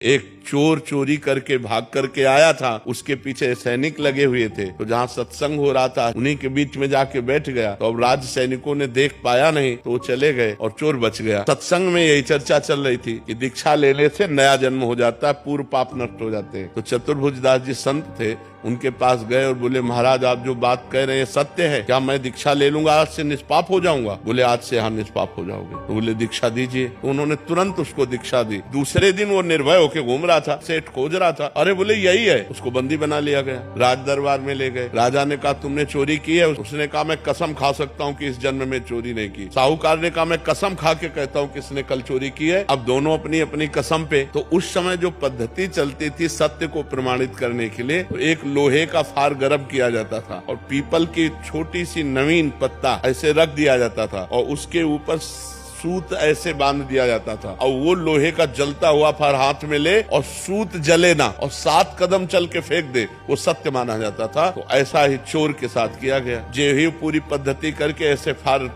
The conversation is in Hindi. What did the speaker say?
एक चोर चोरी करके भाग करके आया था, उसके पीछे सैनिक लगे हुए थे, तो जहाँ सत्संग हो रहा था उन्हीं के बीच में जाके बैठ गया। तो अब राज सैनिकों ने देख पाया नहीं, तो वो चले गए और चोर बच गया। सत्संग में यही चर्चा चल रही थी कि दीक्षा लेने से नया जन्म हो जाता है, पूर्व पाप नष्ट हो जाते हैं। तो चतुर्भुज दास जी संत थे, उनके पास गए और बोले, महाराज आप जो बात कह रहे हैं सत्य है क्या? मैं दीक्षा ले लूंगा, आज से निष्पाप हो जाऊंगा? बोले आज से हाँ निष्पाप हो जाओगे। तो बोले दीक्षा दीजिए। तो उन्होंने तुरंत उसको दीक्षा दी। दूसरे दिन वो निर्भय होकर घूम रहा था, सेठ खोज रहा था, अरे बोले यही है। उसको बंदी बना लिया गया, राज दरबार में ले गए। राजा ने कहा तुमने चोरी की है? उसने कहा मैं कसम खा सकता हूँ कि इस जन्म में चोरी नहीं की। साहूकार ने कहा मैं कसम खा के कहता हूँ किसने कल चोरी की है। अब दोनों अपनी अपनी कसम पे। तो उस समय जो पद्धति चलती थी सत्य को प्रमाणित करने के लिए, तो एक लोहे का फार गर्म किया जाता था और पीपल की छोटी सी नवीन पत्ता ऐसे रख दिया जाता था और उसके ऊपर सूत ऐसे बांध दिया जाता था और वो लोहे का जलता हुआ फार हाथ में ले और सूत जले ना और 7 कदम चल के फेंक दे, वो सत्य माना जाता था। तो ऐसा ही चोर के साथ किया गया। जे ही पूरी पद्धति करके ऐसे फार